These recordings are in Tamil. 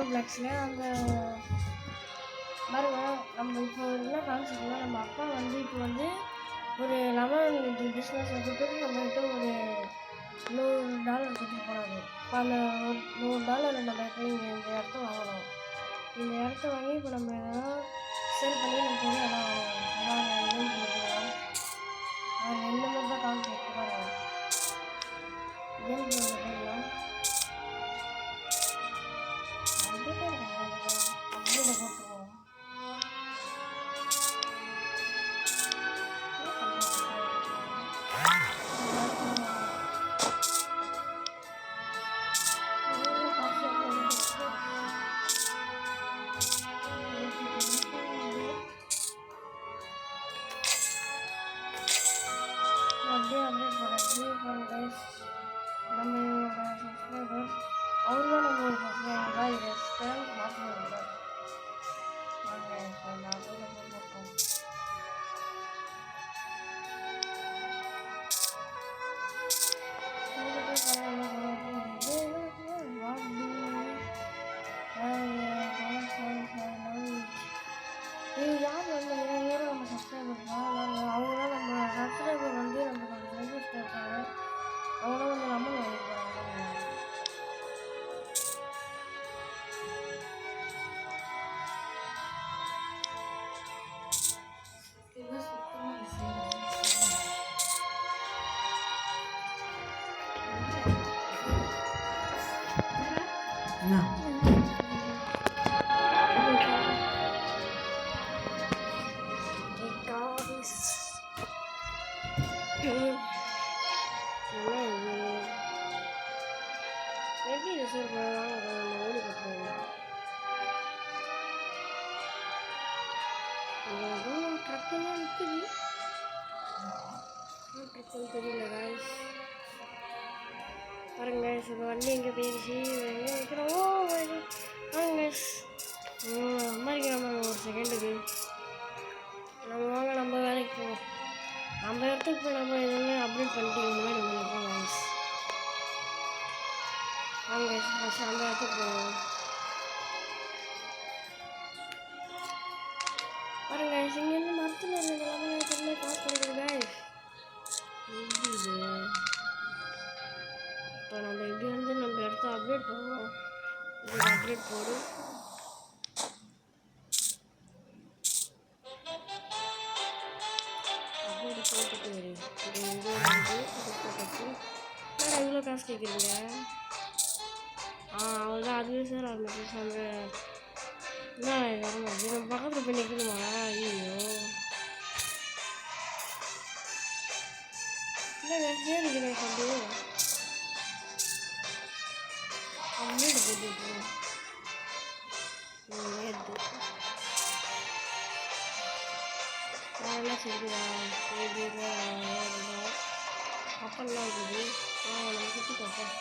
ரோப்ளாக்ஸில் அந்த பாருங்க. நம்ம இப்போ என்ன கான்செப்ட்னா, நம்ம அப்பா வந்து இப்போ வந்து ஒரு லெமன் பிஸ்னஸ் வந்துட்டு நம்மகிட்ட ஒரு $100 கொடுத்துட்டு போனாரு. இப்போ அந்த $100 நம்ம இப்போ இங்கே இந்த இடத்த வாங்கணும். இந்த இடத்த வாங்கி இப்போ நம்ம எதனா சேல் பண்ணி நம்ம பெரிய இடம் கேம் பண்ணிக்கலாம். அது இந்த மாதிரி தான் கான்செப்ட் பாருங்க. கேம் போயிடலாம். வந்துட்டே இருக்காங்க அப்படியே போட்டுருவோம். அப்படியே அப்டேட் பண்ணுறேன் கைஸ். நம்மளோட சப்ஸ்கிரைபர்ஸ் அவர் தான் நம்மளோட சப்ஸ்கிரைபர் கைஸ். சேனல் மாற்றணும் வாங்க இப்போ நான் போட்டோம். இது யார் வந்து ஏறோ நம்ம சப்ஸ்கிரைபர் தான். அவங்களாம் நம்ம சப்ஸ்கிரைபர் வந்து நம்மளோட ஃப்ரெண்ட்ஸ் இருக்காங்க. அவங்களாம் வந்து நம்ம வாங்கிட்டு போகிறாங்க. எப்படி ரிசர்வ் பண்ணலாம் ஓடி போட்டுருவோம். ட்ரக்கெல்லாம் நிற்குது. ட்ரக்குன்னு தெரியல காய்ஸ். பாருங்க கைஸ், இப்போ வண்டி எங்கே போயிடுச்சு, எங்கே வைக்கிறோம். ஓ பாருங்க கைஸ், அம்மாரிக்கிறாங்க ஒரு செகண்டுக்கு. நம்ம வாங்க நம்ம வேலைக்கு போவோம். நம்ம இடத்துக்கு போய் நம்ம எதுவுமே அப்டேட் பண்ணிட்டு முன்னாடி நினைப்போம் கைஸ். வாங்க கைஸ் ஃபஸ்ட்டு அந்த இடத்துக்கு போவோம். பாருங்க கைஸ், இங்கேருந்து மரத்தில் இருக்கிற லெமன் தண்ணி பாஸ் பண்ணிடுது கைஸ். எப்படி இது இப்போ நம்ம எப்படி வந்து நம்ம இடத்த அப்டேட் பண்ணுவோம். இது அப்டேட் போடு. அப்டேட் போட்டுட்டு இது இங்கே வந்து போட்டு இவ்வளோ காசு கேட்குறீங்க. அவ்வளோதான். அதுவே சார் ஆரம்பிச்சு நம்ம என்ன வரமாட்டேது. நம்ம பக்கத்தில் போய் நிற்கணுமா? ஐயோ இல்லை ஏன் நிற்கிறேன் சொல்லி அப்டேட் போட்டுட்டு நேற்று அதெல்லாம் செய்யுதா செய்யுதா கப்பல்லாம் இருக்குது. நம்ம சுற்றி கப்பல்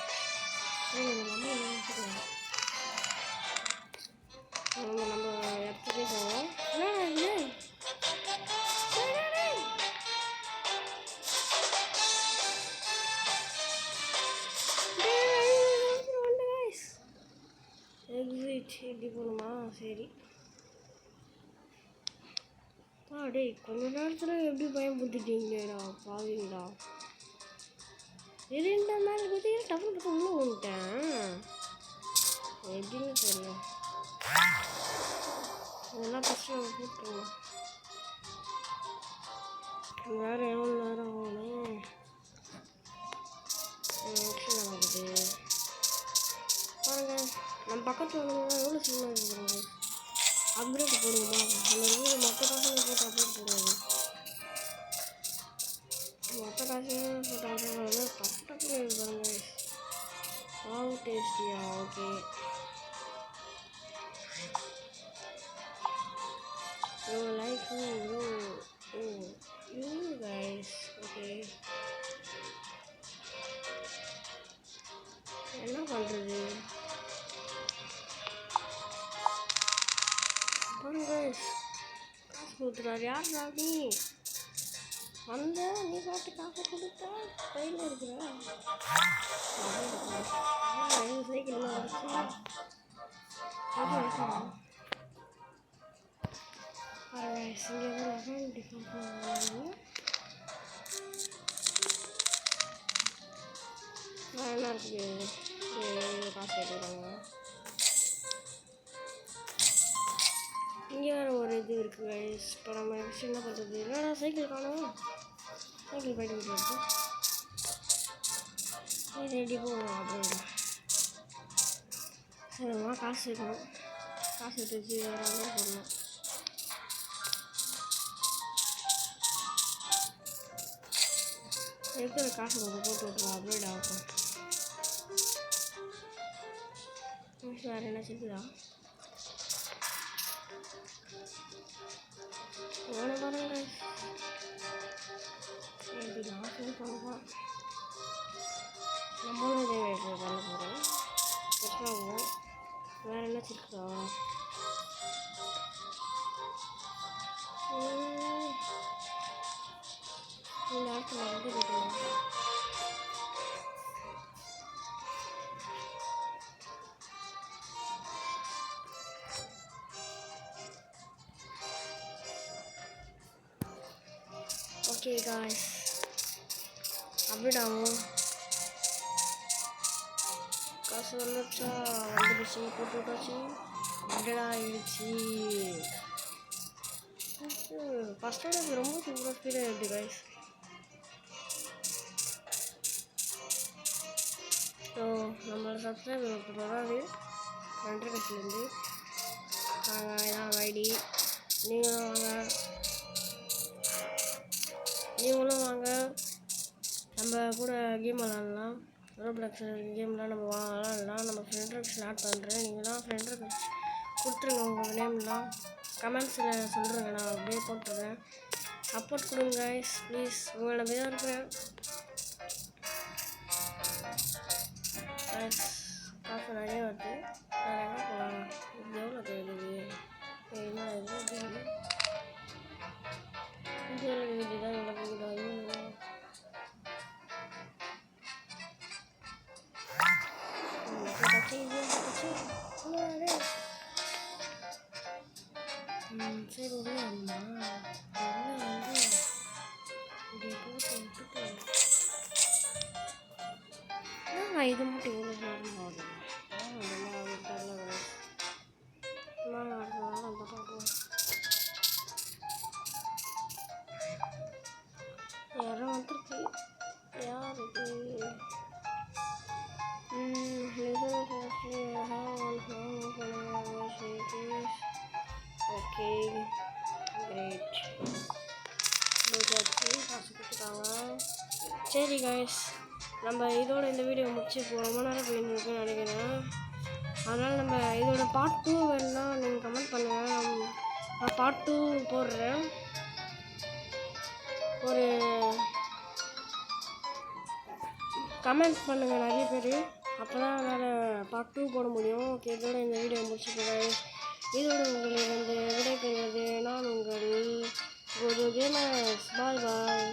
நம்ம இடத்துக்கே போவோம். எக்ஸிட் எப்படி போகணுமா? சரி டேய், கொஞ்ச நேரத்தில் எப்படி பயன்படுத்திட்டீங்களா பாவீங்களா. இரண்டா மேலே பார்த்தீங்கன்னா டப்பு பக்கம் உள்ளே வந்துட்டேன். எப்படின்னு தெரியல. அதெல்லாம் கஷ்டம் போட்டுருவோம். வேறு எவ்வளோ நேரம் ஆகணும். ஆகுது பாருங்க. நம்ம பக்கத்தில் வந்தீங்கன்னா எவ்வளோ சீக்கிரம் இருக்கிறாங்க. அப்டேட் போடுவோமா? நம்ம வீடு மொத்த காசையும் போட்டு அப்டேட் போடுவாங்க. மொத்த காசையும் போட்டு அப்டேட் பண்ணுறது டக்கு டக்குன்னு இருப்பாங்க. வாவ் டேஸ்டியா. Okay like you guys. Okay என்ன பண்ணுறது பாருங்க. காசு கொடுத்துறாரு. யார் நீ வந்த? நீ பாட்டு காசை கொடுத்தா கையில் இருக்கிற சைக்கிள் வச்சு இங்கே வேறு ஒரு இது இருக்குது கைஸ். இப்போ நம்ம நெக்ஸ்ட் என்ன பண்ணுறது? என்னடா சைக்கிள் காணும், சைக்கிள் போய்ட்டு விட்டு ரெடி போவோம் அப்படின்னு. சரிம்மா காசு இருக்கணும், காசு எடுத்து வச்சு வேறு போடணும். இருக்கிற காசு கொஞ்சம் போட்டு விட்ருவோம், அப்கிரேட் ஆகும். வேறு என்ன இருக்குதா? எவ்வளோ பாருங்க எப்படி நான் பண்ணுவோம். நம்மளும் இதே பண்ண போகிறோம். பெட்ரோல் வேறு என்ன இருக்குதா? இந்த இடத்துல வந்து போட்டுருவோம். ஓகே காய்ஸ், அப்படிடாவும் காசு வந்துச்சா, வந்துடுச்சு, போட்டு விட்டாச்சு, அப்படிடா ஆயிடுச்சு. ஃபஸ்ட்டோட ரொம்ப சூப்பராக ஸ்பீடாக இருக்குது காய்ஸ். ஸோ நம்மளோட சப்ஸ்கிரைபர் ஒருத்தர் வராது கண்ட்ரிலேருந்து. நாங்கள் இதான் ஐடி, நீங்களும் வாங்க, நம்ம கூட கேம் விளாட்லாம். ரோப்ளாக்ஸ் கேம்லாம் நம்ம விளாட்லாம். நம்ம ஃப்ரெண்ட் ரெக்ஷன் ஆட் பண்ணுறேன். நீங்களாம் ஃப்ரெண்ட் ரெக்வெஸ்ட் கொடுத்துருங்க, உங்கள் நேம்லாம் கமெண்ட்ஸில் சொல்கிறேங்க, நான் அப்படியே போட்டுருவேன். சப்போர்ட் கொடுங்க கைஸ் ப்ளீஸ், உங்களை நம்பி தான் இருக்கிறேன். காசு நிறைய வருது, வேறு எங்கே போகலாம்? இது எவ்வளோ தேவைப்படுது? என்ன இது இது தான் நல்லா போகுது. சரி உள்ள அம்மா உள்ள வந்து இப்படி போட்டு விட்டுட்டு இது மட்டும் இவ்வளோ நேரம் ஆகுது. யாரும் வந்துருக்கு, யாருக்கு ஓகே கிரேட் காசு கொடுத்துட்டாங்க. சரி காய்ஸ், நம்ம இதோட இந்த வீடியோ முடிச்சு ரொம்ப நேரம் போயிருந்துருக்குன்னு நினைக்கிறேன். அதனால் நம்ம இதோட பார்ட் 2 வேணுன்னா நீங்கள் கமெண்ட் பண்ணுங்கள், நான் பார்ட் 2 போடுறேன். ஒரு கமெண்ட் பண்ணுங்கள் நிறைய பேர், அப்போ தான் என்னால் பார்ட் 2 போட முடியும். ஓகே, இதோட இந்த வீடியோ முடிச்சுக்கிறேன். இதோட உங்களிடம் விடைபெறுவது நான் உங்கள் ஒரு கேமர்ஸ். பாய் பாய்.